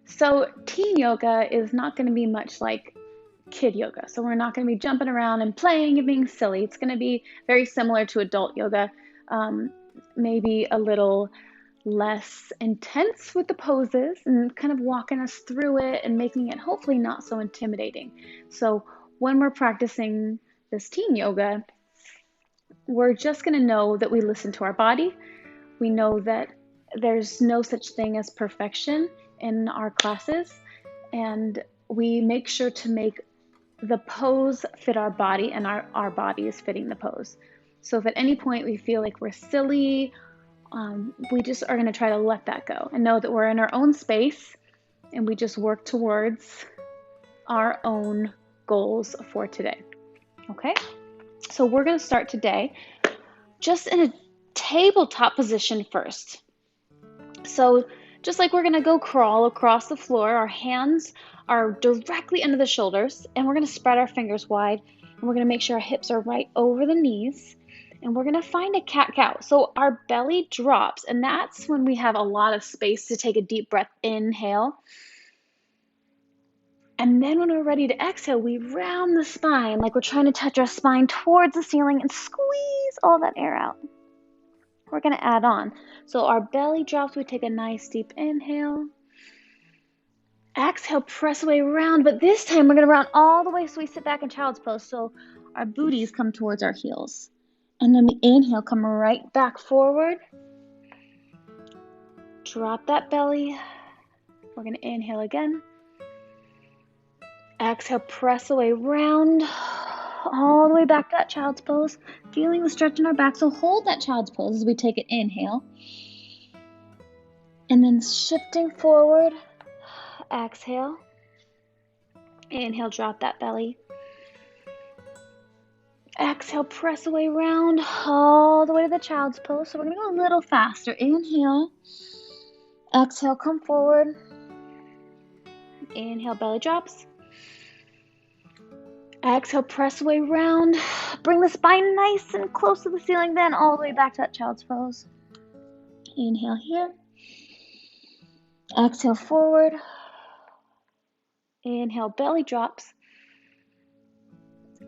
So teen yoga is not going to be much like kid yoga. So we're not going to be jumping around and playing and being silly. It's going to be very similar to adult yoga, um, maybe a little less intense with the poses and kind of walking us through it and making it hopefully not so intimidating. So when we're practicing this teen yoga, we're just going to know that we listen to our body. We know that there's no such thing as perfection in our classes, and we make sure to make the pose fit our body and our body is fitting the pose. So if at any point we feel like we're silly, we just are going to try to let that go and know that we're in our own space and we just work towards our own goals for today. Okay? So we're going to start today just in a tabletop position first. So just like we're going to go crawl across the floor, our hands are directly under the shoulders, and we're going to spread our fingers wide, and we're going to make sure our hips are right over the knees, and we're going to find a cat-cow. So our belly drops, and that's when we have a lot of space to take a deep breath. Inhale. And then when we're ready to exhale, we round the spine like we're trying to touch our spine towards the ceiling and squeeze all that air out. We're going to add on. So our belly drops, we take a nice deep inhale. Exhale, press away, round, but this time we're going to round all the way so we sit back in child's pose. So our booties come towards our heels. And then we inhale, come right back forward. Drop that belly. We're going to inhale again. Exhale, press away, round, all the way back to that child's pose. Feeling the stretch in our back, so hold that child's pose as we take an inhale. And then shifting forward, exhale. Inhale, drop that belly. Exhale, press away, round, all the way to the child's pose. So we're going to go a little faster. Inhale. Exhale, come forward. Inhale, belly drops. Exhale, press away, round. Bring the spine nice and close to the ceiling, then all the way back to that child's pose. Inhale here. Exhale, forward. Inhale, belly drops.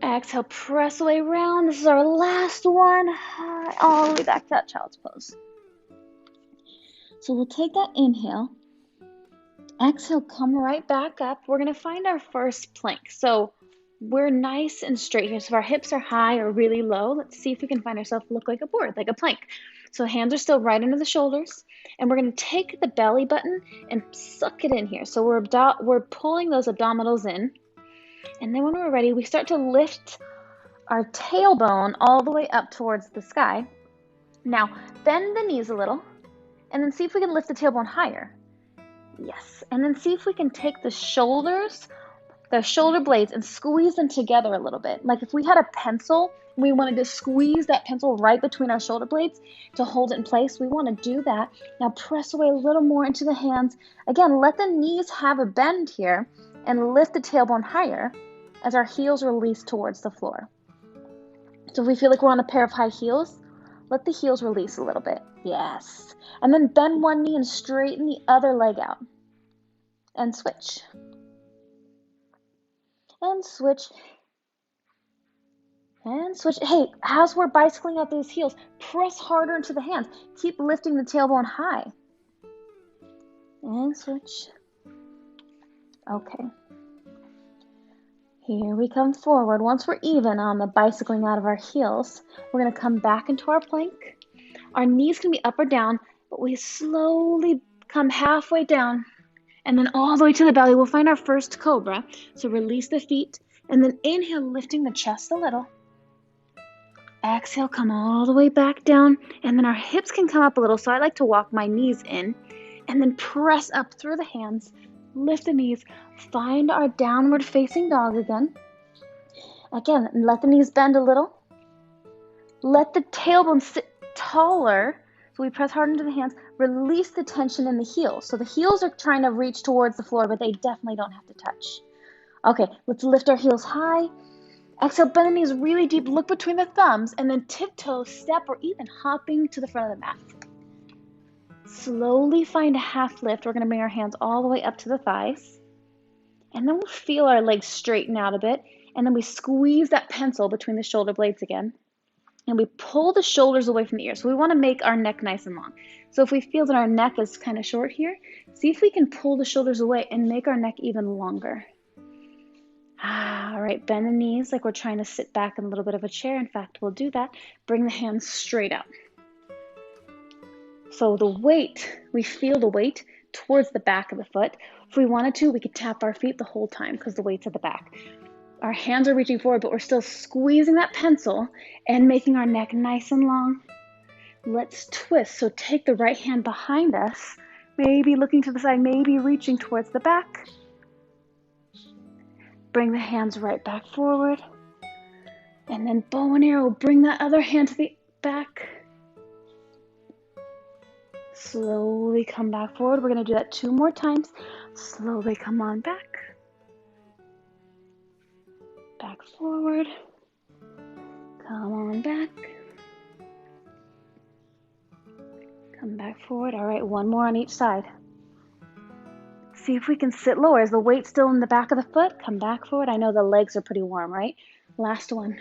Exhale, press away, round. This is our last one. All the way back to that child's pose. So we'll take that inhale. Exhale, come right back up. We're going to find our first plank. So we're nice and straight here. So if our hips are high or really low, let's see if we can find ourselves look like a board, like a plank. So hands are still right under the shoulders, and we're going to take the belly button and suck it in here. So we're pulling those abdominals in, and then when we're ready, we start to lift our tailbone all the way up towards the sky. Now, bend the knees a little, and then see if we can lift the tailbone higher. Yes, and then see if we can take the shoulders, the shoulder blades, and squeeze them together a little bit. Like if we had a pencil, we wanted to squeeze that pencil right between our shoulder blades to hold it in place. We want to do that. Now press away a little more into the hands. Again, let the knees have a bend here and lift the tailbone higher as our heels release towards the floor. So if we feel like we're on a pair of high heels, let the heels release a little bit. Yes. And then bend one knee and straighten the other leg out. And switch. And switch. And switch. Hey, as we're bicycling up those heels, press harder into the hands. Keep lifting the tailbone high. And switch. Okay. Here we come forward. Once we're even on the bicycling out of our heels, we're going to come back into our plank. Our knees can be up or down, but we slowly come halfway down and then all the way to the belly. We'll find our first cobra. So release the feet and then inhale, lifting the chest a little. Exhale, come all the way back down, and then our hips can come up a little. So I like to walk my knees in and then press up through the hands. Lift the knees, find our downward facing dog again. Again, let the knees bend a little. Let the tailbone sit taller. So we press hard into the hands. Release the tension in the heels. So the heels are trying to reach towards the floor, but they definitely don't have to touch. Okay, let's lift our heels high. Exhale, bend the knees really deep. Look between the thumbs and then tiptoe, step, or even hopping to the front of the mat. Slowly find a half lift. We're going to bring our hands all the way up to the thighs. And then we'll feel our legs straighten out a bit. And then we squeeze that pencil between the shoulder blades again. And we pull the shoulders away from the ears. So we want to make our neck nice and long. So if we feel that our neck is kind of short here, see if we can pull the shoulders away and make our neck even longer. All right, bend the knees like we're trying to sit back in a little bit of a chair. In fact, we'll do that. Bring the hands straight up. So the weight, we feel the weight towards the back of the foot. If we wanted to, we could tap our feet the whole time because the weight's at the back. Our hands are reaching forward, but we're still squeezing that pencil and making our neck nice and long. Let's twist. So take the right hand behind us, maybe looking to the side, maybe reaching towards the back. Bring the hands right back forward. And then bow and arrow, bring that other hand to the back. Slowly come back forward. We're going to do that 2 more times. Slowly come on back. Back forward. Come on back. Come back forward. All right, 1 more on each side. See if we can sit lower. Is the weight still in the back of the foot? Come back forward. I know the legs are pretty warm, right? Last one.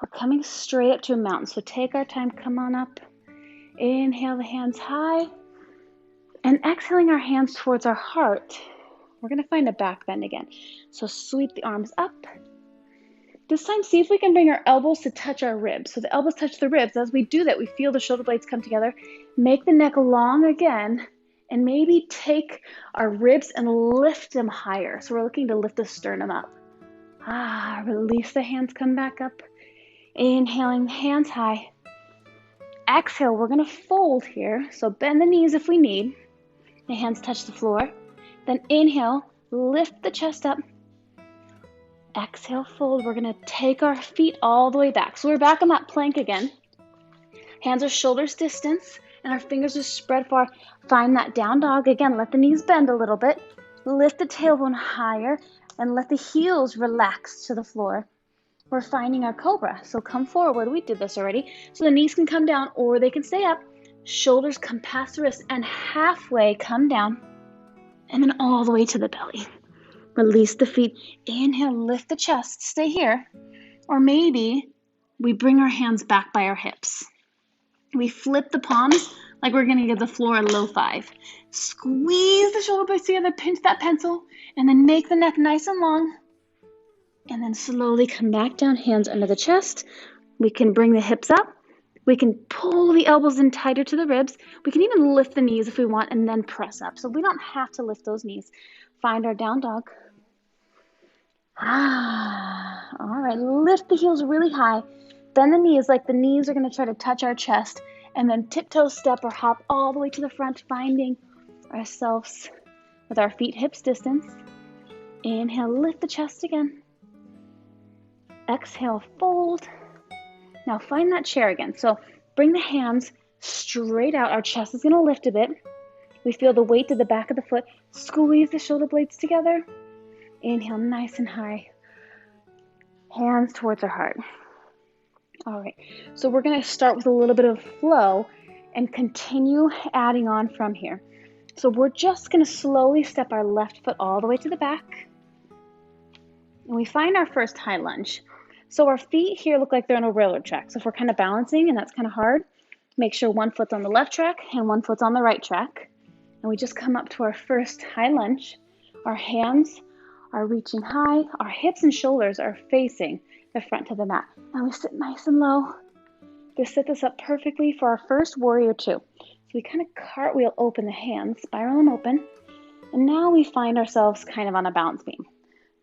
We're coming straight up to a mountain. So take our time. Come on up. Inhale the hands high. And exhaling our hands towards our heart. We're going to find a back bend again. So sweep the arms up. This time, see if we can bring our elbows to touch our ribs. So the elbows touch the ribs. As we do that, we feel the shoulder blades come together. Make the neck long again. And maybe take our ribs and lift them higher. So we're looking to lift the sternum up. Release the hands, come back up. Inhaling, hands high. Exhale, we're going to fold here. So bend the knees if we need. The hands touch the floor. Then inhale, lift the chest up. Exhale, fold. We're going to take our feet all the way back. So we're back on that plank again. Hands are shoulders distance and our fingers are spread far. Find that down dog. Again, let the knees bend a little bit. Lift the tailbone higher and let the heels relax to the floor. We're finding our cobra. So come forward. We did this already. So the knees can come down or they can stay up. Shoulders come past the wrist and halfway come down. And then all the way to the belly. Release the feet. Inhale, lift the chest. Stay here. Or maybe we bring our hands back by our hips. We flip the palms like we're going to give the floor a low 5. Squeeze the shoulder blades together, pinch that pencil, and then make the neck nice and long. And then slowly come back down, hands under the chest. We can bring the hips up. We can pull the elbows in tighter to the ribs. We can even lift the knees if we want and then press up. So we don't have to lift those knees. Find our down dog. All right, lift the heels really high. Bend the knees like the knees are going to try to touch our chest. And then tiptoe step or hop all the way to the front, finding ourselves with our feet hips distance. Inhale, lift the chest again. Exhale, fold. Now find that chair again. So bring the hands straight out. Our chest is going to lift a bit. We feel the weight to the back of the foot. Squeeze the shoulder blades together. Inhale, nice and high. Hands towards our heart. All right, so we're going to start with a little bit of flow and continue adding on from here. So we're just going to slowly step our left foot all the way to the back. And we find our first high lunge. So our feet here look like they're on a railroad track. So if we're kind of balancing and that's kind of hard, make sure one foot's on the left track and one foot's on the right track. And we just come up to our first high lunge. Our hands are reaching high. Our hips and shoulders are facing the front of the mat. And we sit nice and low. Just set this up perfectly for our first warrior 2. So we kind of cartwheel open the hands, spiral them open. And now we find ourselves kind of on a balance beam.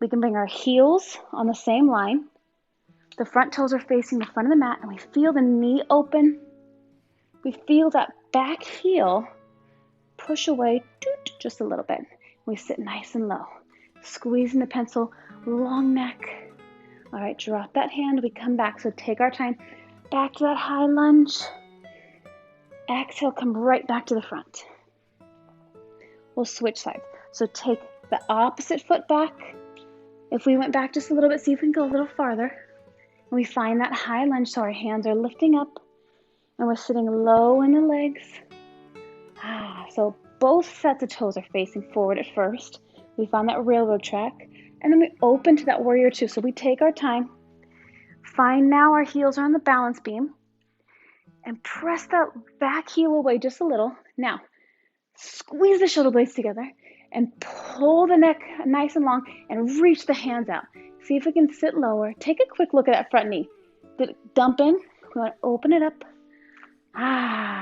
We can bring our heels on the same line. The front toes are facing the front of the mat and we feel the knee open. We feel that back heel push away just a little bit. We sit nice and low. Squeezing the pencil, long neck. All right, drop that hand. We come back. So take our time. Back to that high lunge. Exhale, come right back to the front. We'll switch sides. So take the opposite foot back. If we went back just a little bit, see if we can go a little farther. And we find that high lunge so our hands are lifting up And we're sitting low in the legs. So both sets of toes are facing forward at first. We found that railroad track. And then we open to that warrior two. So we take our time. Find now our heels are on the balance beam. And press that back heel away just a little. Now, squeeze the shoulder blades together and pull the neck nice and long and reach the hands out. See if we can sit lower. Take a quick look at that front knee. Did it dump in? We want to open it up.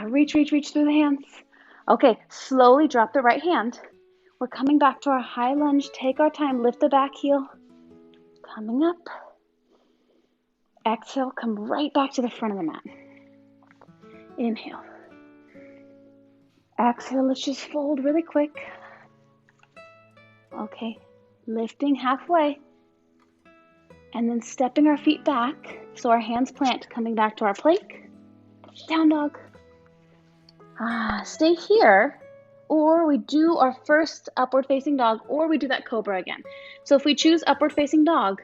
Reach through the hands. Okay, slowly drop the right hand. We're coming back to our high lunge. Take our time, lift the back heel. Coming up. Exhale, come right back to the front of the mat. Inhale. Exhale, let's just fold really quick. Okay, lifting halfway. And then stepping our feet back so our hands plant, coming back to our plank. Down dog. Stay here, or we do our first upward facing dog, or we do that cobra again. So if we choose upward facing dog,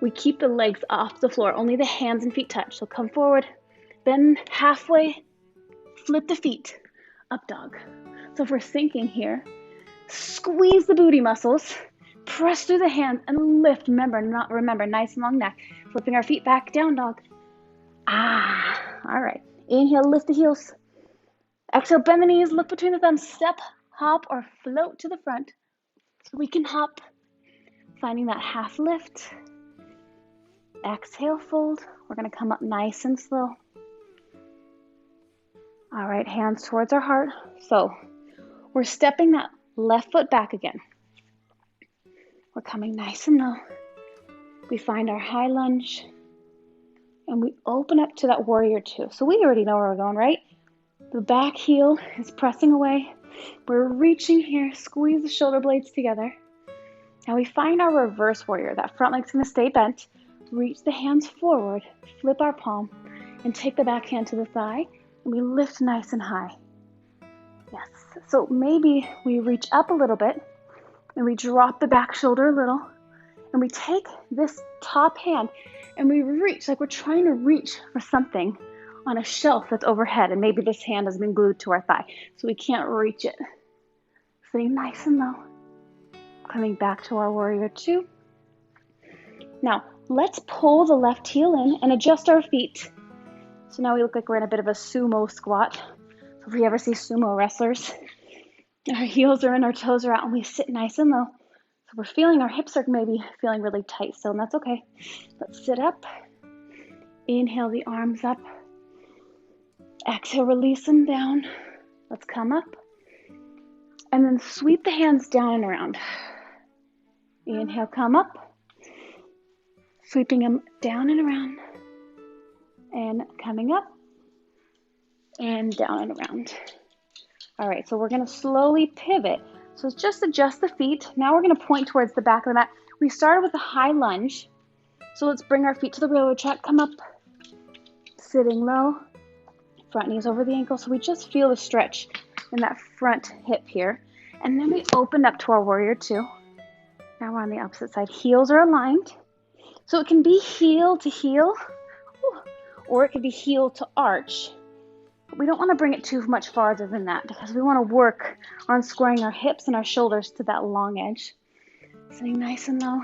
we keep the legs off the floor, only the hands and feet touch. So come forward, bend halfway, flip the feet, up dog. So if we're sinking here, squeeze the booty muscles, press through the hands and lift. Remember, nice and long neck. Flipping our feet back, down dog. All right. Inhale, lift the heels. Exhale, bend the knees, look between the thumbs, step, hop, or float to the front. So we can hop, finding that half lift. Exhale, fold. We're going to come up nice and slow. All right, hands towards our heart. So we're stepping that left foot back again. We're coming nice and low. We find our high lunge, and we open up to that warrior two. So we already know where we're going, right? The back heel is pressing away. We're reaching here, squeeze the shoulder blades together. Now we find our reverse warrior. That front leg's gonna stay bent. Reach the hands forward, flip our palm, and take the back hand to the thigh, and we lift nice and high. Yes, so maybe we reach up a little bit, and we drop the back shoulder a little, and we take this top hand, and we reach, like we're trying to reach for something on a shelf that's overhead, and maybe this hand has been glued to our thigh, so we can't reach it. Sitting nice and low. Coming back to our warrior two. Now, let's pull the left heel in and adjust our feet. So now we look like we're in a bit of a sumo squat. So if you ever see sumo wrestlers, our heels are in, our toes are out, and we sit nice and low. So we're feeling our hips are maybe feeling really tight still, and that's okay. Let's sit up. Inhale the arms up. Exhale, release them down. Let's come up. And then sweep the hands down and around. Inhale, come up. Sweeping them down and around. And coming up. And down and around. All right, so we're going to slowly pivot. So just adjust the feet. Now we're going to point towards the back of the mat. We started with a high lunge. So let's bring our feet to the railroad track. Come up. Sitting low. Front knees over the ankle, so we just feel the stretch in that front hip here. And then we open up to our warrior two. Now we're on the opposite side. Heels are aligned. So it can be heel to heel, or it can be heel to arch. But we don't want to bring it too much farther than that because we want to work on squaring our hips and our shoulders to that long edge. Sitting nice and low,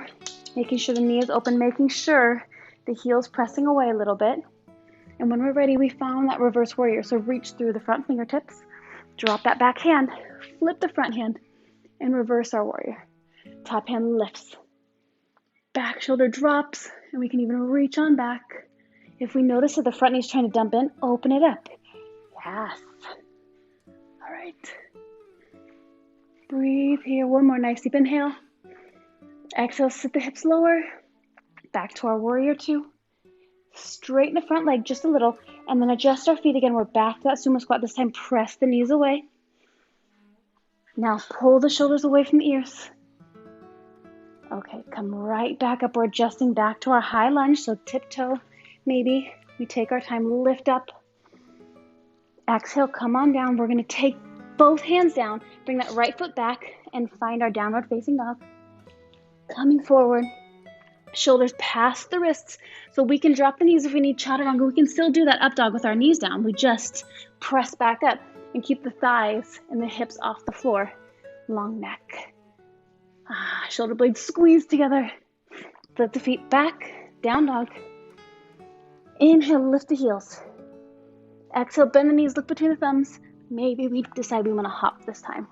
making sure the knee is open, making sure the heel's pressing away a little bit. And when we're ready, we found that reverse warrior. So reach through the front fingertips, drop that back hand, flip the front hand, and reverse our warrior. Top hand lifts. Back shoulder drops, and we can even reach on back. If we notice that the front knee is trying to dump in, open it up. Yes. All right. Breathe here. One more nice deep inhale. Exhale, sit the hips lower. Back to our warrior two. Straighten the front leg just a little, and then adjust our feet again. We're back to that sumo squat. This time, press the knees away. Now, pull the shoulders away from the ears. Okay, come right back up. We're adjusting back to our high lunge, so tiptoe, maybe. We take our time, lift up. Exhale, come on down. We're going to take both hands down, bring that right foot back, and find our downward facing dog. Coming forward. Shoulders past the wrists, so we can drop the knees if we need chaturanga. We can still do that up dog with our knees down. We just press back up and keep the thighs and the hips off the floor. Long neck. Shoulder blades squeeze together. Flip the feet back, down dog. Inhale, lift the heels. Exhale, bend the knees, look between the thumbs. Maybe we decide we want to hop this time.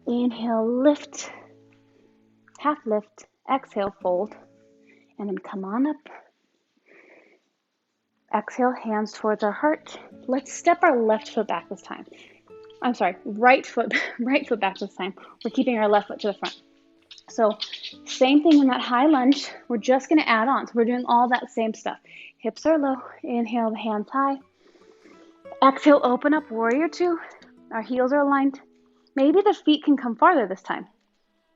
Inhale, lift. Half lift. Exhale, fold. And then come on up. Exhale, hands towards our heart. Let's step our left foot back this time. I'm sorry, right foot back this time. We're keeping our left foot to the front. So same thing in that high lunge. We're just going to add on. So we're doing all that same stuff. Hips are low. Inhale, the hands high. Exhale, open up, warrior two. Our heels are aligned. Maybe the feet can come farther this time.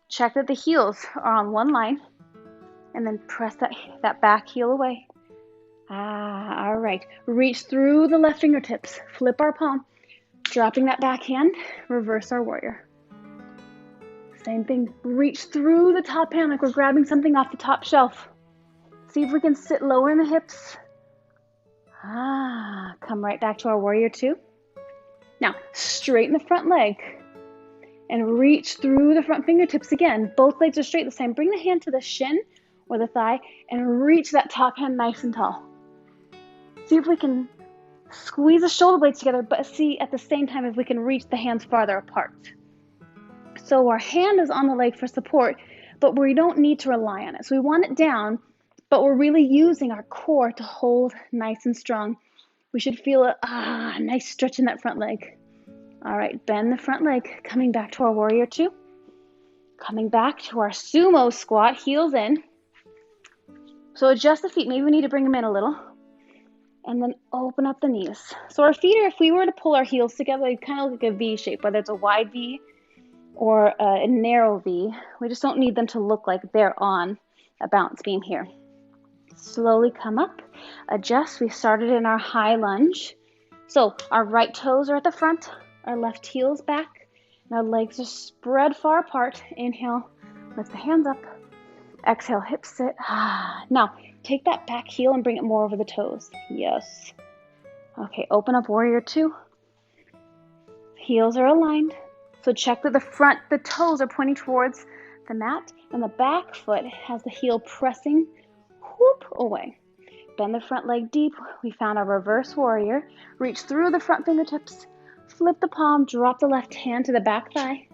Check that the heels are on one line. And then press that back heel away. All right. Reach through the left fingertips. Flip our palm. Dropping that back hand. Reverse our warrior. Same thing. Reach through the top hand like we're grabbing something off the top shelf. See if we can sit lower in the hips. Come right back to our warrior two. Now, straighten the front leg. And reach through the front fingertips again. Both legs are straight this time. Bring the hand to the shin or the thigh and reach that top hand nice and tall. See if we can squeeze the shoulder blades together, but see at the same time if we can reach the hands farther apart. So our hand is on the leg for support, but we don't need to rely on it. So we want it down, but we're really using our core to hold nice and strong. We should feel a nice stretch in that front leg. All right, bend the front leg, coming back to our warrior two. Coming back to our sumo squat, heels in. So adjust the feet. Maybe we need to bring them in a little. And then open up the knees. So our feet are, if we were to pull our heels together, they kind of look like a V shape, whether it's a wide V or a narrow V. We just don't need them to look like they're on a balance beam here. Slowly come up, adjust. We started in our high lunge. So our right toes are at the front, our left heel's back, and our legs are spread far apart. Inhale, lift the hands up. Exhale, hips sit. Now, take that back heel and bring it more over the toes. Yes. Okay, open up warrior two. Heels are aligned. So check that the toes are pointing towards the mat, and the back foot has the heel pressing away. Bend the front leg deep. We found our reverse warrior. Reach through the front fingertips. Flip the palm, drop the left hand to the back thigh.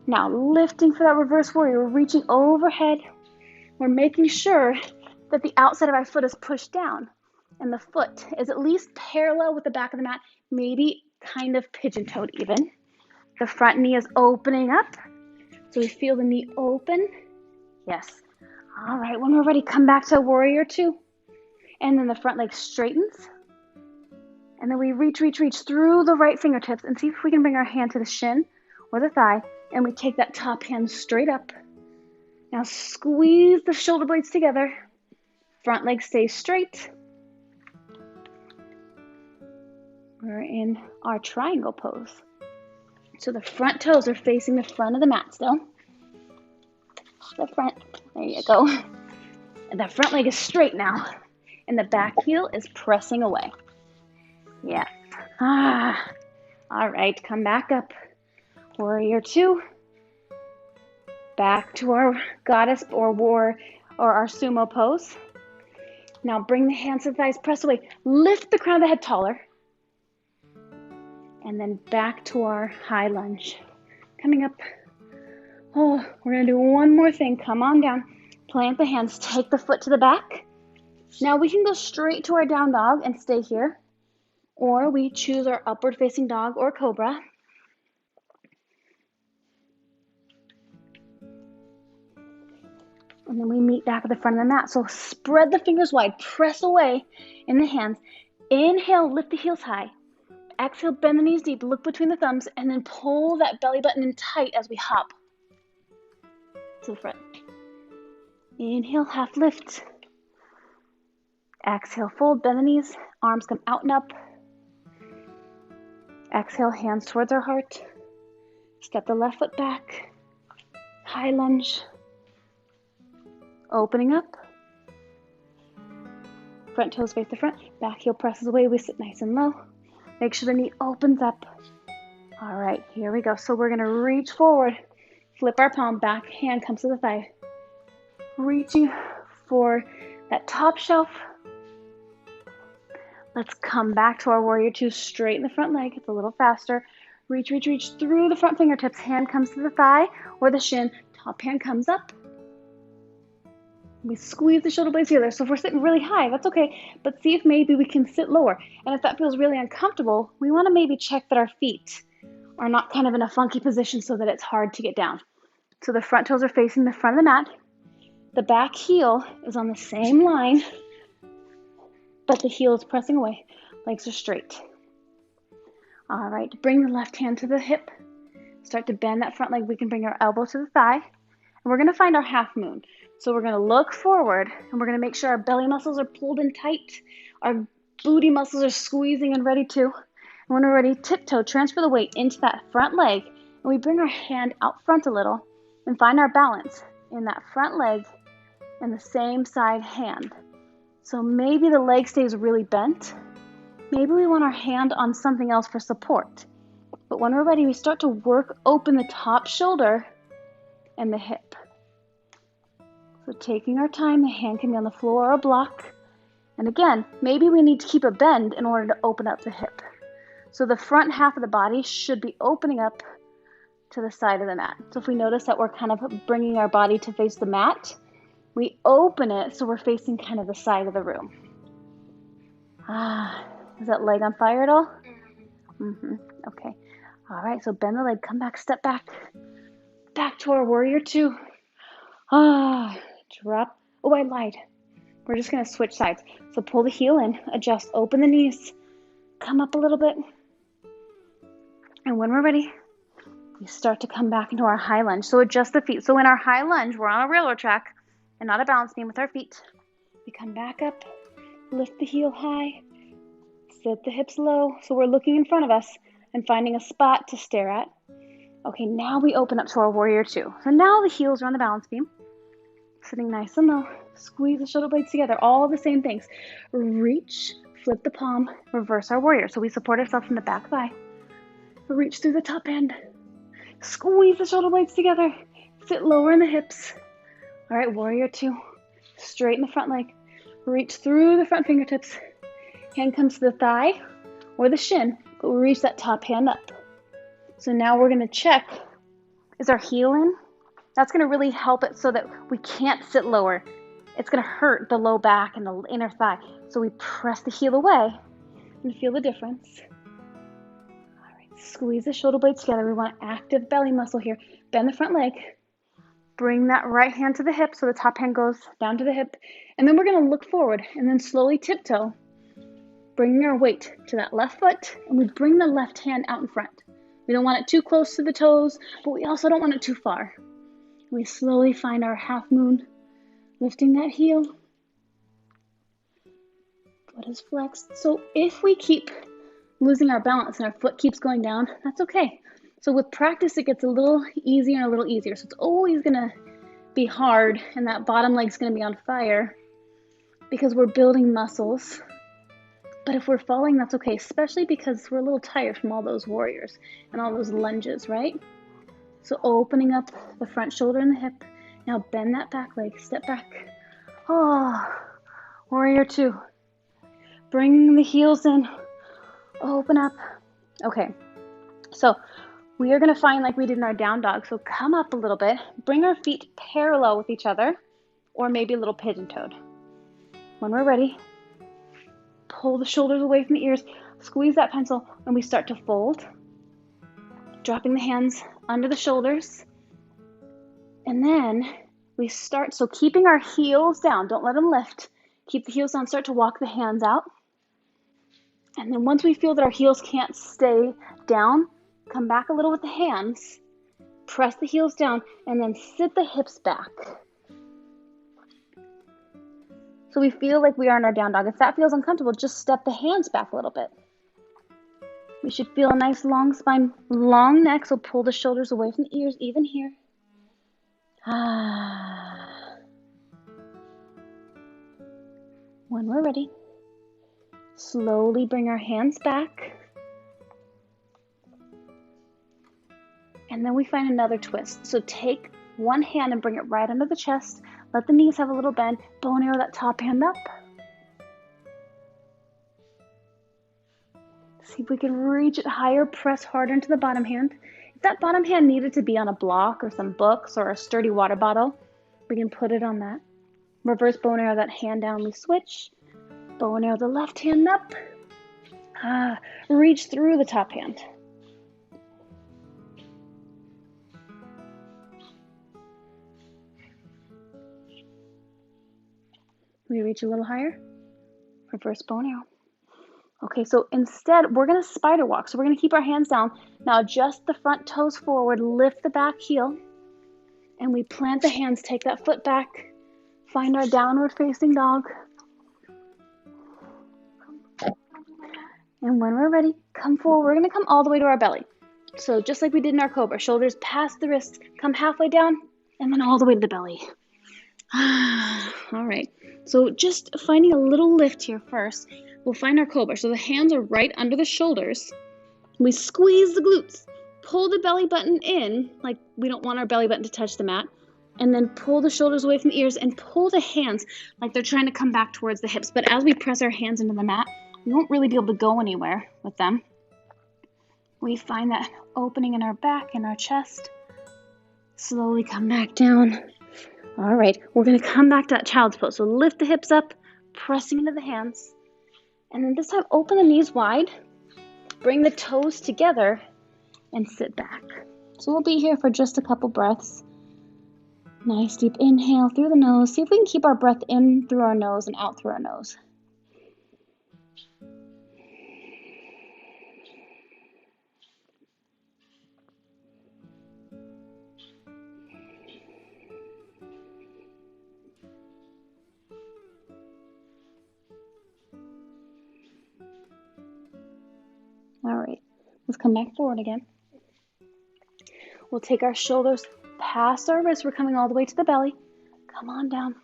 Now lifting for that reverse warrior, we're reaching overhead. We're making sure that the outside of our foot is pushed down and the foot is at least parallel with the back of the mat, maybe kind of pigeon-toed even. The front knee is opening up. So we feel the knee open. Yes. All right, when we're ready, come back to warrior two. And then the front leg straightens. And then we reach through the right fingertips and see if we can bring our hand to the shin or the thigh. And we take that top hand straight up. Now squeeze the shoulder blades together. Front leg stays straight. We're in our triangle pose. So the front toes are facing the front of the mat still. The front, there you go. And the front leg is straight now. And the back heel is pressing away. Yeah. All right, come back up. Warrior two. Back to our goddess or our sumo pose. Now bring the hands to the thighs, press away. Lift the crown of the head taller. And then back to our high lunge. Coming up. Oh, we're going to do one more thing. Come on down. Plant the hands. Take the foot to the back. Now we can go straight to our down dog and stay here. Or we choose our upward facing dog or cobra. And then we meet back at the front of the mat. So spread the fingers wide. Press away in the hands. Inhale, lift the heels high. Exhale, bend the knees deep. Look between the thumbs. And then pull that belly button in tight as we hop to the front. Inhale, half lift. Exhale, fold, bend the knees. Arms come out and up. Exhale, hands towards our heart. Step the left foot back. High lunge. Opening up. Front toes face the front. Back heel presses away. We sit nice and low. Make sure the knee opens up. All right, here we go. So we're going to reach forward. Flip our palm back. Hand comes to the thigh. Reaching for that top shelf. Let's come back to our warrior two. Straighten the front leg. It's a little faster. Reach, reach, reach through the front fingertips. Hand comes to the thigh or the shin. Top hand comes up. We squeeze the shoulder blades together. So if we're sitting really high, that's okay. But see if maybe we can sit lower. And if that feels really uncomfortable, we want to maybe check that our feet are not kind of in a funky position so that it's hard to get down. So the front toes are facing the front of the mat. The back heel is on the same line, but the heel is pressing away. Legs are straight. All right, bring the left hand to the hip. Start to bend that front leg. We can bring our elbow to the thigh. And we're going to find our half moon. So we're going to look forward, and we're going to make sure our belly muscles are pulled in tight. Our booty muscles are squeezing and ready to. And when we're ready, tiptoe, transfer the weight into that front leg. And we bring our hand out front a little and find our balance in that front leg and the same side hand. So maybe the leg stays really bent. Maybe we want our hand on something else for support. But when we're ready, we start to work open the top shoulder and the hip. So taking our time, the hand can be on the floor or a block. And again, maybe we need to keep a bend in order to open up the hip. So the front half of the body should be opening up to the side of the mat. So if we notice that we're kind of bringing our body to face the mat, we open it so we're facing kind of the side of the room. Is that leg on fire at all? Okay. All right, so bend the leg, come back, step back. Back to our warrior two. Drop. Oh, I lied. We're just going to switch sides. So pull the heel in, adjust, open the knees, come up a little bit. And when we're ready, we start to come back into our high lunge. So adjust the feet. So in our high lunge, we're on a railroad track and not a balance beam with our feet. We come back up, lift the heel high, sit the hips low. So we're looking in front of us and finding a spot to stare at. Okay, now we open up to our warrior two. So now the heels are on the balance beam. Sitting nice and low. Squeeze the shoulder blades together. All the same things. Reach, flip the palm, reverse our warrior. So we support ourselves from the back thigh. Reach through the top end. Squeeze the shoulder blades together. Sit lower in the hips. All right, warrior two. Straighten the front leg. Reach through the front fingertips. Hand comes to the thigh or the shin, but we reach that top hand up. So now we're going to check, is our heel in? That's going to really help it so that we can't sit lower. It's going to hurt the low back and the inner thigh. So we press the heel away and feel the difference. All right, squeeze the shoulder blades together. We want active belly muscle here. Bend the front leg. Bring that right hand to the hip so the top hand goes down to the hip. And then we're going to look forward and then slowly tiptoe, bringing our weight to that left foot, and we bring the left hand out in front. We don't want it too close to the toes, but we also don't want it too far. We slowly find our half moon, lifting that heel. Foot is flexed. So if we keep losing our balance and our foot keeps going down, that's okay. So with practice, it gets a little easier and a little easier. So it's always going to be hard, and that bottom leg's going to be on fire because we're building muscles. But if we're falling, that's okay, especially because we're a little tired from all those warriors and all those lunges, right? So opening up the front shoulder and the hip. Now bend that back leg, step back. Warrior two. Bring the heels in, open up. Okay, so we are gonna find like we did in our down dog. So come up a little bit, bring our feet parallel with each other, or maybe a little pigeon-toed. When we're ready, pull the shoulders away from the ears, squeeze that pencil, and we start to fold. Dropping the hands under the shoulders. And then we start, so keeping our heels down, don't let them lift. Keep the heels down, start to walk the hands out. And then once we feel that our heels can't stay down, come back a little with the hands, press the heels down, and then sit the hips back. So we feel like we are in our down dog. If that feels uncomfortable, just step the hands back a little bit. We should feel a nice long spine, long neck, so pull the shoulders away from the ears, even here. When we're ready, slowly bring our hands back. And then we find another twist. So take one hand and bring it right under the chest. Let the knees have a little bend. Bow and arrow that top hand up. See if we can reach it higher. Press harder into the bottom hand. If that bottom hand needed to be on a block or some books or a sturdy water bottle, we can put it on that. Reverse bow and arrow that hand down. We switch. Bow and arrow the left hand up. Reach through the top hand. We reach a little higher. Reverse bow and arrow. Okay, so instead, we're going to spider walk. So we're going to keep our hands down. Now adjust the front toes forward, lift the back heel, and we plant the hands, take that foot back, find our downward facing dog. And when we're ready, come forward. We're going to come all the way to our belly. So just like we did in our cobra, shoulders past the wrists, come halfway down, and then all the way to the belly. All right, so just finding a little lift here first. We'll find our cobra. So the hands are right under the shoulders. We squeeze the glutes, pull the belly button in, like we don't want our belly button to touch the mat, and then pull the shoulders away from the ears and pull the hands like they're trying to come back towards the hips. But as we press our hands into the mat, we won't really be able to go anywhere with them. We find that opening in our back and our chest. Slowly come back down. All right, we're going to come back to that child's pose. So lift the hips up, pressing into the hands. And then this time, open the knees wide. Bring the toes together and sit back. So we'll be here for just a couple breaths. Nice deep inhale through the nose. See if we can keep our breath in through our nose and out through our nose. All right, let's come back forward again. We'll take our shoulders past our wrists. We're coming all the way to the belly. Come on down.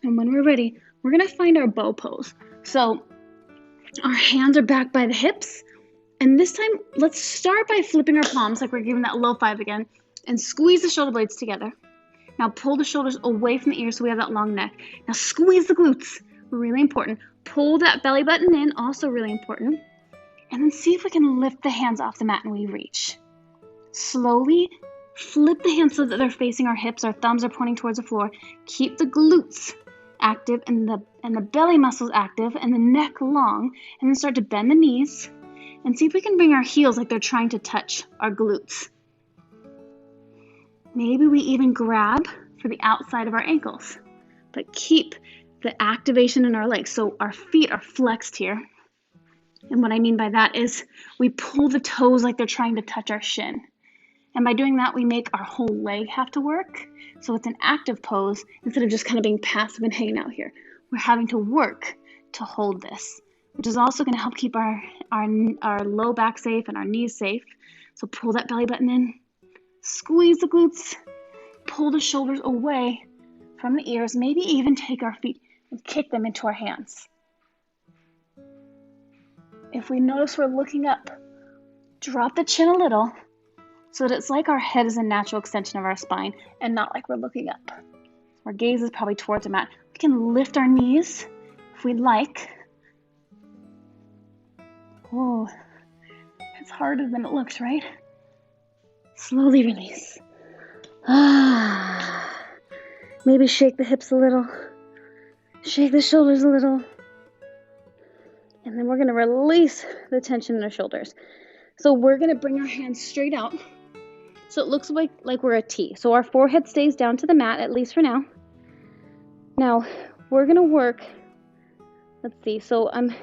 And when we're ready, we're going to find our bow pose. So our hands are back by the hips. And this time, let's start by flipping our palms like we're giving that low five again. And squeeze the shoulder blades together. Now pull the shoulders away from the ears so we have that long neck. Now squeeze the glutes. Really important. Pull that belly button in, also really important. And then see if we can lift the hands off the mat and we reach. Slowly flip the hands so that they're facing our hips. Our thumbs are pointing towards the floor. Keep the glutes active and the belly muscles active and the neck long. And then start to bend the knees and see if we can bring our heels like they're trying to touch our glutes. Maybe we even grab for the outside of our ankles, but keep the activation in our legs. So our feet are flexed here. And what I mean by that is we pull the toes like they're trying to touch our shin. And by doing that, we make our whole leg have to work. So it's an active pose instead of just kind of being passive and hanging out here. We're having to work to hold this, which is also going to help keep our low back safe and our knees safe. So pull that belly button in, squeeze the glutes, pull the shoulders away from the ears, maybe even take our feet and kick them into our hands. If we notice we're looking up, drop the chin a little so that it's like our head is a natural extension of our spine and not like we're looking up. Our gaze is probably towards the mat. We can lift our knees if we'd like. Oh, it's harder than it looks, right? Slowly release. Maybe shake the hips a little. Shake the shoulders a little. And then we're going to release the tension in our shoulders. So we're going to bring our hands straight out. So it looks like we're a T. So our forehead stays down to the mat, at least for now. Now, we're going to work. Let's see. So I'm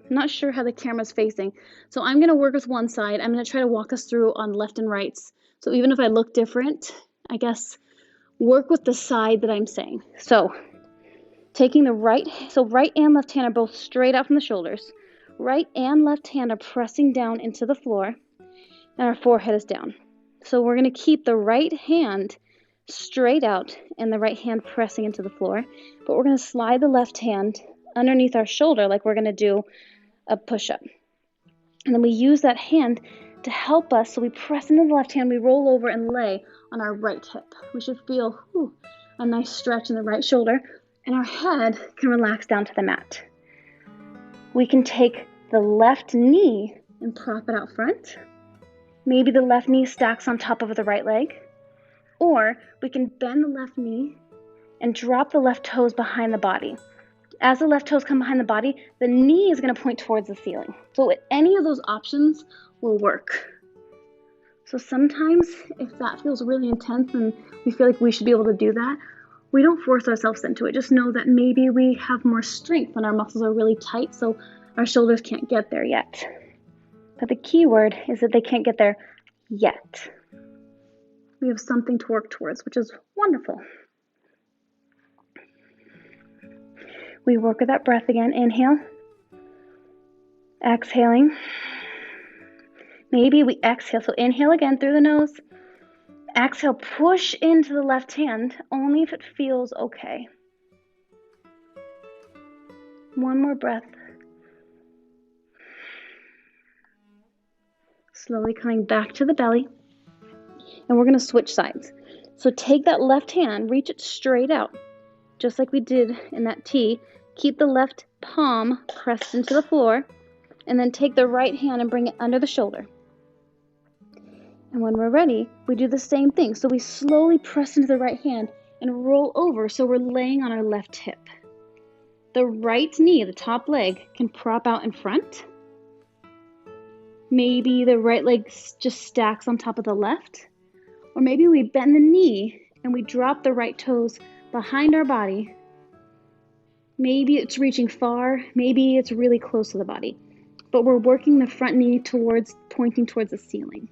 not sure how the camera's facing. So I'm going to work with one side. I'm going to try to walk us through on left and rights. So even if I look different, I guess work with the side that I'm saying. So taking the right and left hand are both straight out from the shoulders. Right and left hand are pressing down into the floor, and our forehead is down. So we're going to keep the right hand straight out and the right hand pressing into the floor. But we're going to slide the left hand underneath our shoulder like we're going to do a push-up. And then we use that hand to help us. So we press into the left hand, we roll over and lay on our right hip. We should feel a nice stretch in the right shoulder, and our head can relax down to the mat. We can take the left knee and prop it out front. Maybe the left knee stacks on top of the right leg. Or we can bend the left knee and drop the left toes behind the body. As the left toes come behind the body, the knee is going to point towards the ceiling. So any of those options will work. So sometimes if that feels really intense and we feel like we should be able to do that, we don't force ourselves into it. Just know that maybe we have more strength when our muscles are really tight, so our shoulders can't get there yet. But the key word is that they can't get there yet. We have something to work towards, which is wonderful. We work with that breath again. Inhale. Exhaling. Maybe we exhale. So inhale again through the nose. Exhale, push into the left hand, only if it feels okay. One more breath. Slowly coming back to the belly. And we're going to switch sides. So take that left hand, reach it straight out, just like we did in that T. Keep the left palm pressed into the floor, and then take the right hand and bring it under the shoulder. And when we're ready, we do the same thing. So we slowly press into the right hand and roll over so we're laying on our left hip. The right knee, the top leg, can prop out in front. Maybe the right leg just stacks on top of the left. Or maybe we bend the knee and we drop the right toes behind our body. Maybe it's reaching far, maybe it's really close to the body. But we're working the front knee pointing towards the ceiling.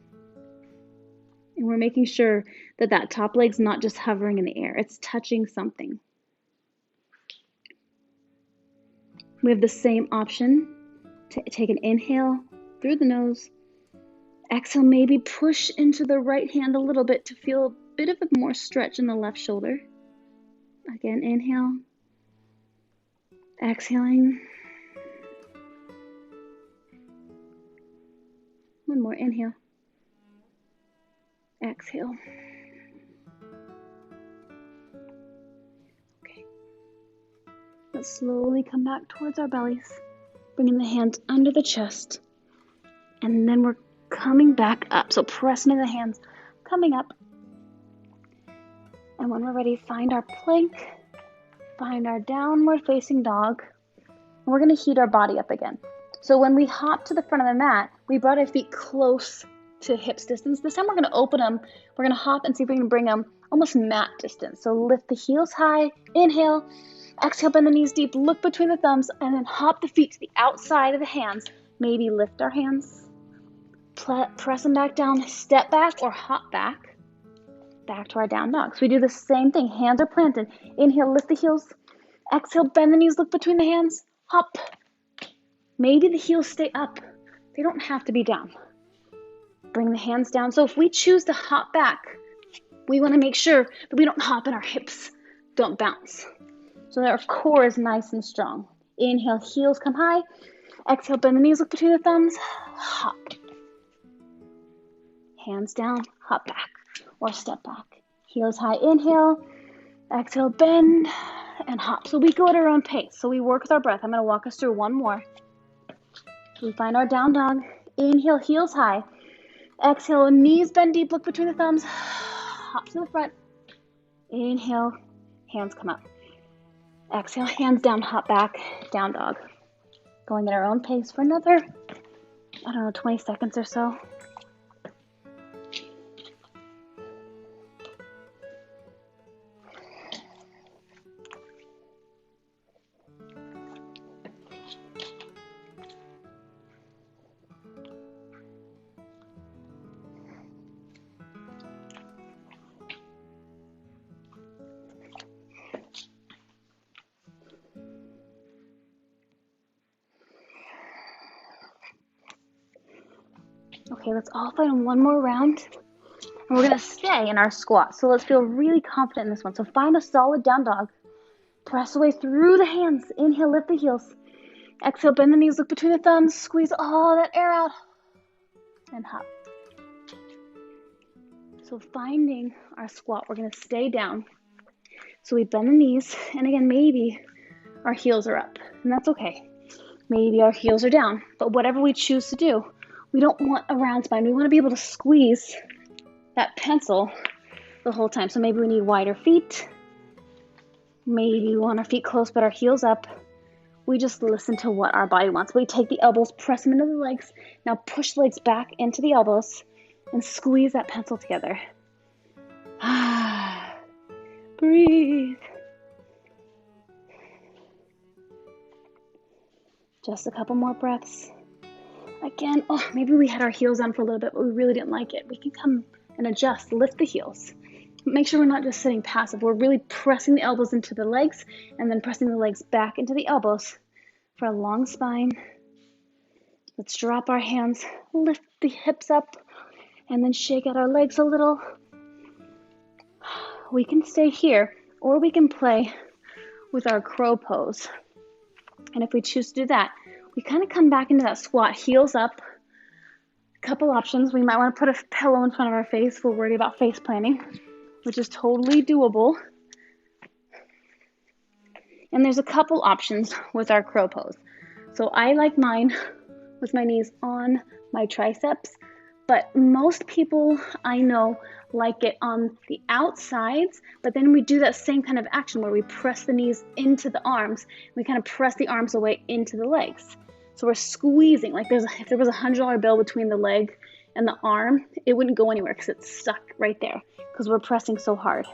And we're making sure that that top leg's not just hovering in the air, it's touching something. We have the same option to take an inhale through the nose. Exhale, maybe push into the right hand a little bit to feel a bit of a more stretch in the left shoulder. Again, inhale. Exhaling. One more, inhale. Exhale. Okay. Let's slowly come back towards our bellies, bringing the hands under the chest, and then we're coming back up. So pressing in the hands, coming up. And when we're ready, find our plank, find our downward facing dog. And we're going to heat our body up again. So when we hop to the front of the mat, we brought our feet close to hips distance. This time we're going to open them. We're going to hop and see if we can bring them almost mat distance. So lift the heels high, inhale, exhale, bend the knees deep, look between the thumbs, and then hop the feet to the outside of the hands. Maybe lift our hands, press them back down, step back or hop back to our down dog. So we do the same thing. Hands are planted. Inhale, lift the heels. Exhale, bend the knees, look between the hands, hop. Maybe the heels stay up. They don't have to be down. Bring the hands down. So if we choose to hop back, we want to make sure that we don't hop and our hips don't bounce. So that our core is nice and strong. Inhale, heels come high. Exhale, bend the knees, look between the thumbs, hop. Hands down, hop back or step back. Heels high, inhale. Exhale, bend and hop. So we go at our own pace. So we work with our breath. I'm going to walk us through one more. We find our down dog. Inhale, heels high. Exhale, knees bend deep, look between the thumbs. Hop to the front. Inhale, hands come up. Exhale, hands down, hop back, down dog. Going at our own pace for another, 20 seconds or so. Okay, let's all find one more round. And we're gonna stay in our squat. So let's feel really confident in this one. So find a solid down dog. Press away through the hands. Inhale, lift the heels. Exhale, bend the knees, look between the thumbs, squeeze all that air out, and hop. So finding our squat, we're gonna stay down. So we bend the knees, and again, maybe our heels are up, and that's okay. Maybe our heels are down, but whatever we choose to do, we don't want a round spine. We wanna be able to squeeze that pencil the whole time. So maybe we need wider feet. Maybe we want our feet close, but our heels up. We just listen to what our body wants. We take the elbows, press them into the legs. Now push the legs back into the elbows and squeeze that pencil together. Breathe. Just a couple more breaths. Again, maybe we had our heels on for a little bit, but we really didn't like it. We can come and adjust, lift the heels. Make sure we're not just sitting passive. We're really pressing the elbows into the legs and then pressing the legs back into the elbows for a long spine. Let's drop our hands, lift the hips up, and then shake out our legs a little. We can stay here, or we can play with our crow pose. And if we choose to do that, we kind of come back into that squat, heels up. Couple options. We might want to put a pillow in front of our face if we're worried about face planting, which is totally doable. And there's a couple options with our crow pose. So I like mine with my knees on my triceps, but most people I know like it on the outsides, but then we do that same kind of action where we press the knees into the arms. We kind of press the arms away into the legs. So we're squeezing, like if there was a $100 bill between the leg and the arm, it wouldn't go anywhere because it's stuck right there because we're pressing so hard.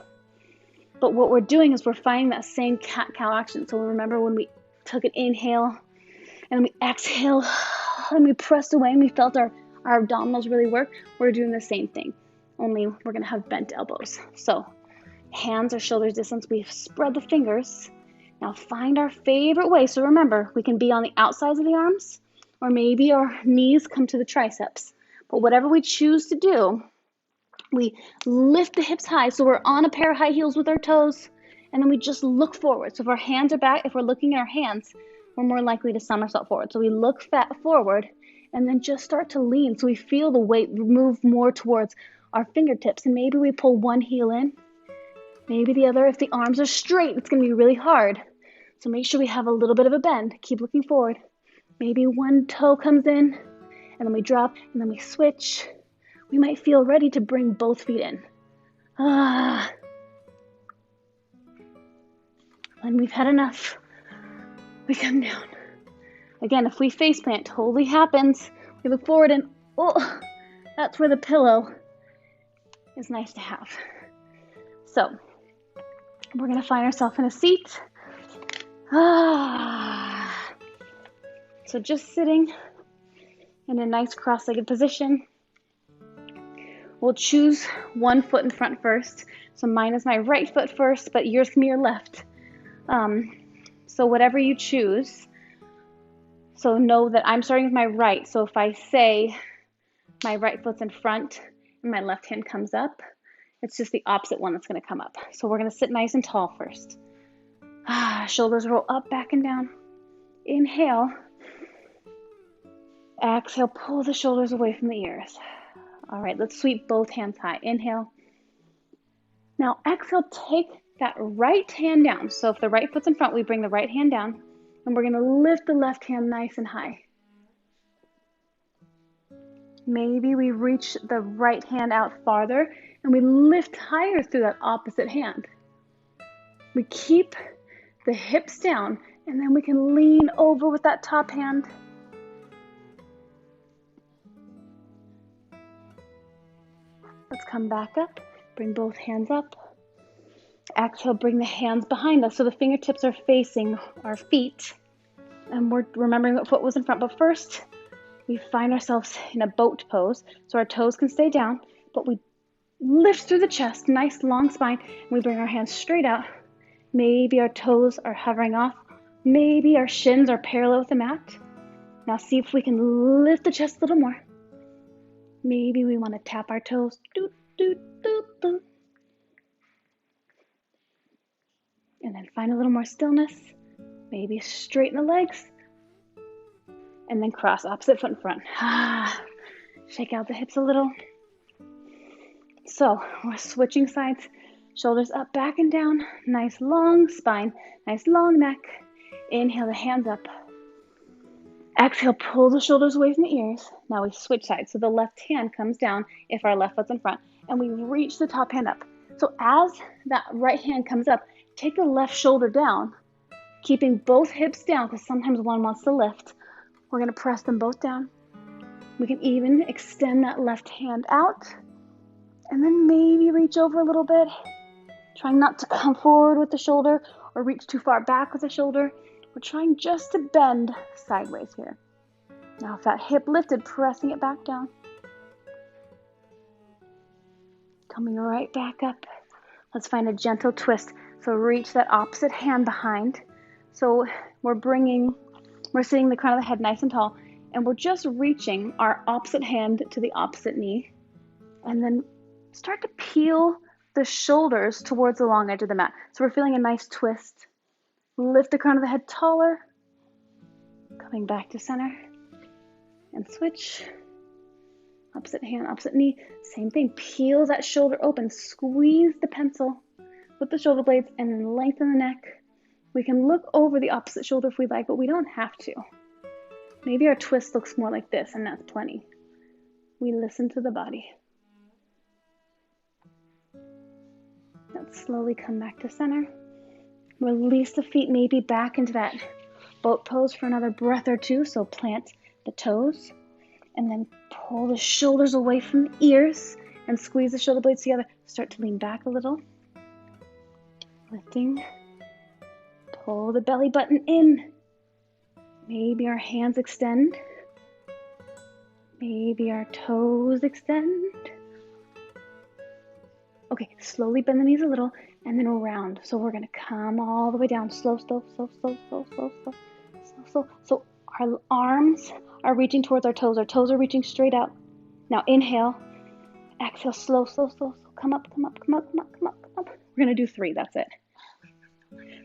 But what we're doing is we're finding that same cat-cow action. So remember when we took an inhale and then we exhale and we pressed away and we felt our abdominals really work, we're doing the same thing, only we're gonna have bent elbows. So hands or shoulders distance, we've spread the fingers. Now find our favorite way. So remember, we can be on the outsides of the arms, or maybe our knees come to the triceps. But whatever we choose to do, we lift the hips high. So we're on a pair of high heels with our toes, and then we just look forward. So if our hands are back, if we're looking at our hands, we're more likely to somersault forward. So we look forward, and then just start to lean. So we feel the weight move more towards our fingertips, and maybe we pull one heel in, maybe the other. If the arms are straight, it's gonna be really hard. So make sure we have a little bit of a bend. Keep looking forward. Maybe one toe comes in, and then we drop, and then we switch. We might feel ready to bring both feet in. When we've had enough, we come down. Again, if we face plant, totally happens. We look forward and, that's where the pillow is nice to have. So we're gonna find ourselves in a seat. So just sitting in a nice cross-legged position. We'll choose one foot in front first. So mine is my right foot first, but yours can be your left. So whatever you choose. So know that I'm starting with my right. So if I say my right foot's in front and my left hand comes up, it's just the opposite one that's going to come up. So we're going to sit nice and tall first. Shoulders roll up, back and down. Inhale. Exhale, pull the shoulders away from the ears. All right, let's sweep both hands high. Inhale. Now exhale, take that right hand down. So if the right foot's in front, we bring the right hand down, and we're going to lift the left hand nice and high. Maybe we reach the right hand out farther, and we lift higher through that opposite hand. We keep the hips down, and then we can lean over with that top hand. Let's come back up, bring both hands up. Exhale, bring the hands behind us so the fingertips are facing our feet. And we're remembering what foot was in front. But first, we find ourselves in a boat pose. So our toes can stay down, but we lift through the chest, nice long spine, and we bring our hands straight out. Maybe our toes are hovering off. Maybe our shins are parallel with the mat. Now see if we can lift the chest a little more. Maybe we want to tap our toes. do, do, do. And then find a little more stillness. Maybe straighten the legs. And then cross opposite foot in front. Shake out the hips a little. So we're switching sides. Shoulders up, back, and down. Nice long spine. Nice long neck. Inhale the hands up. Exhale, pull the shoulders away from the ears. Now we switch sides. So the left hand comes down if our left foot's in front. And we reach the top hand up. So as that right hand comes up, take the left shoulder down, keeping both hips down because sometimes one wants to lift. We're going to press them both down. We can even extend that left hand out and then maybe reach over a little bit. Trying not to come forward with the shoulder or reach too far back with the shoulder. We're trying just to bend sideways here. Now if that hip lifted, pressing it back down. Coming right back up. Let's find a gentle twist. So reach that opposite hand behind. So we're sitting the crown of the head nice and tall, and we're just reaching our opposite hand to the opposite knee. And then start to peel the shoulders towards the long edge of the mat. So we're feeling a nice twist. Lift the crown of the head taller. Coming back to center. And switch. Opposite hand, opposite knee. Same thing. Peel that shoulder open. Squeeze the pencil with the shoulder blades and then lengthen the neck. We can look over the opposite shoulder if we like, but we don't have to. Maybe our twist looks more like this, and that's plenty. We listen to the body. Let's slowly come back to center. Release the feet maybe back into that boat pose for another breath or two. So plant the toes and then pull the shoulders away from the ears and squeeze the shoulder blades together. Start to lean back a little. Lifting. Pull the belly button in. Maybe our hands extend. Maybe our toes extend. Okay, slowly bend the knees a little and then around. So we're gonna come all the way down. Slow, slow, slow, slow, slow, slow, slow, slow, slow. So our arms are reaching towards our toes. Our toes are reaching straight out. Now inhale, exhale, slow, slow, slow, slow. Come up, come up, come up, come up, come up, come up. We're gonna do 3, that's it.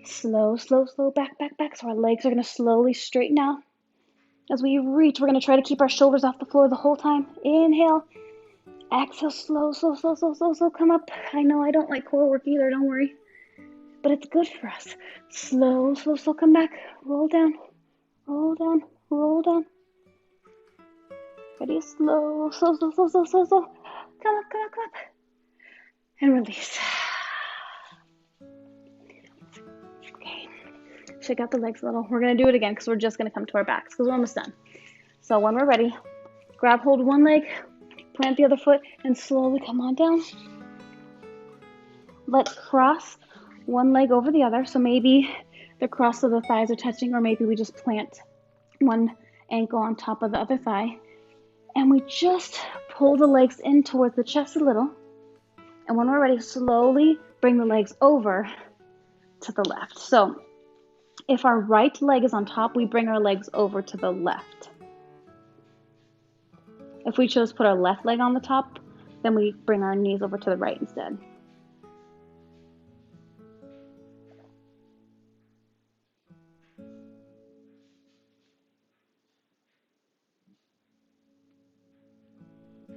Slow, slow, slow, back, back, back. So our legs are gonna slowly straighten out. As we reach, we're gonna try to keep our shoulders off the floor the whole time. Inhale. Exhale, slow, slow, slow, slow, slow, slow, come up. I know I don't like core work either, don't worry. But it's good for us. Slow, slow, slow, come back. Roll down, roll down, roll down. Ready? Slow, slow, slow, slow, slow, slow, slow. Come up, come up, come up. And release. Okay. Shake out the legs a little. We're going to do it again because we're just going to come to our backs because we're almost done. So when we're ready, grab hold of one leg, plant the other foot, and slowly come on down. Let's cross one leg over the other. So maybe the cross of the thighs are touching, or maybe we just plant one ankle on top of the other thigh. And we just pull the legs in towards the chest a little. And when we're ready, slowly bring the legs over to the left. So if our right leg is on top, we bring our legs over to the left. If we chose to put our left leg on the top, then we bring our knees over to the right instead.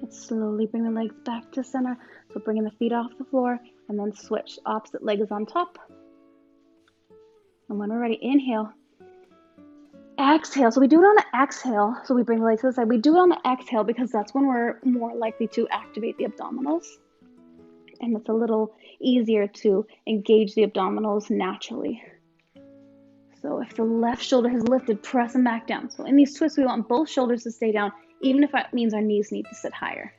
Let's slowly bring the legs back to center. So bringing the feet off the floor and then switch. Opposite leg is on top. And when we're ready, inhale. Exhale. So we do it on the exhale. So we bring the legs to the side. We do it on the exhale because that's when we're more likely to activate the abdominals. And it's a little easier to engage the abdominals naturally. So if the left shoulder has lifted, press them back down. So in these twists, we want both shoulders to stay down, even if that means our knees need to sit higher.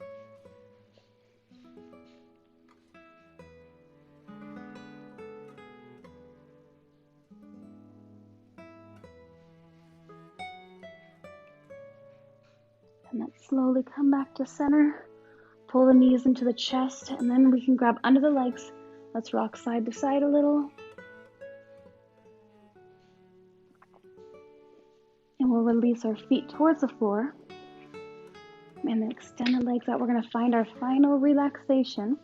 And then slowly come back to center. Pull the knees into the chest, and then we can grab under the legs. Let's rock side to side a little. And we'll release our feet towards the floor. And then extend the legs out. We're gonna find our final relaxation.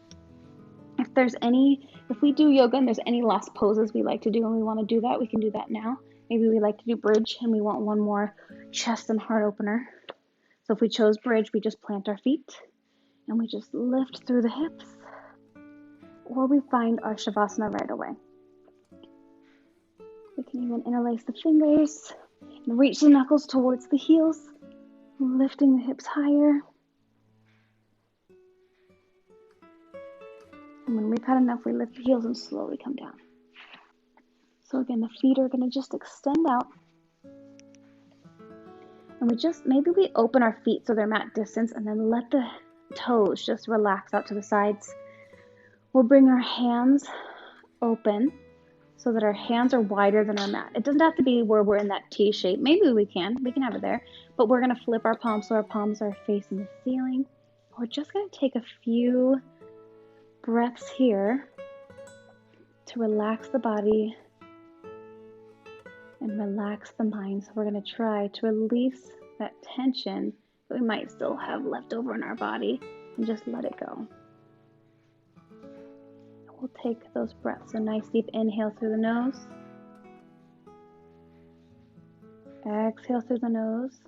If we do yoga and there's any last poses we like to do and we wanna do that, we can do that now. Maybe we like to do bridge and we want one more chest and heart opener. So if we chose bridge, we just plant our feet and we just lift through the hips, or we find our Shavasana right away. We can even interlace the fingers and reach the knuckles towards the heels, lifting the hips higher. And when we've had enough, we lift the heels and slowly come down. So again, the feet are gonna just extend out. And maybe we open our feet so they're mat distance and then let the toes just relax out to the sides. We'll bring our hands open so that our hands are wider than our mat. It doesn't have to be where we're in that T shape. Maybe we can have it there, but we're gonna flip our palms so our palms are facing the ceiling. We're just gonna take a few breaths here to relax the body and relax the mind. So we're gonna try to release that tension that we might still have left over in our body and just let it go. We'll take those breaths. A nice deep inhale through the nose. Exhale through the nose.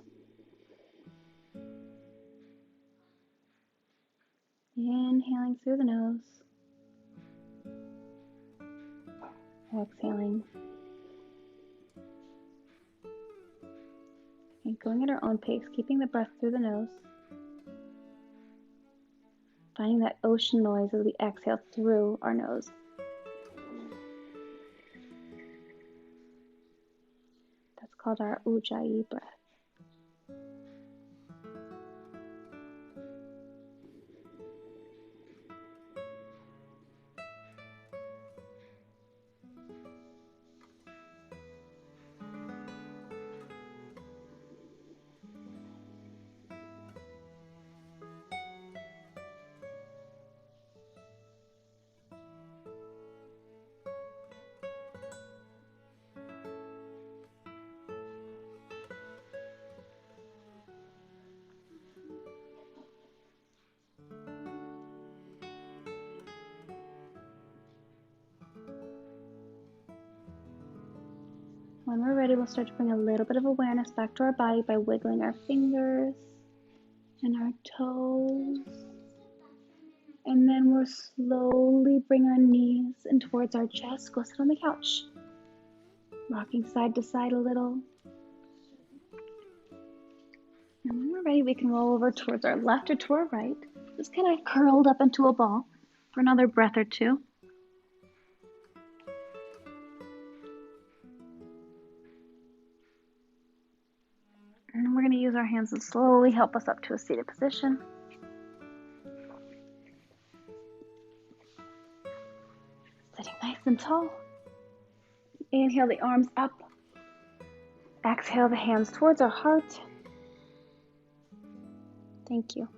Inhaling through the nose. Exhaling. And going at our own pace, keeping the breath through the nose. Finding that ocean noise as we exhale through our nose. That's called our Ujjayi breath. When we're ready, we'll start to bring a little bit of awareness back to our body by wiggling our fingers and our toes. And then we'll slowly bring our knees in towards our chest. Go sit on the couch. Rocking side to side a little. And when we're ready, we can roll over towards our left or to our right. Just kind of curled up into a ball for another breath or two. And we're going to use our hands to slowly help us up to a seated position. Sitting nice and tall. Inhale the arms up. Exhale the hands towards our heart. Thank you.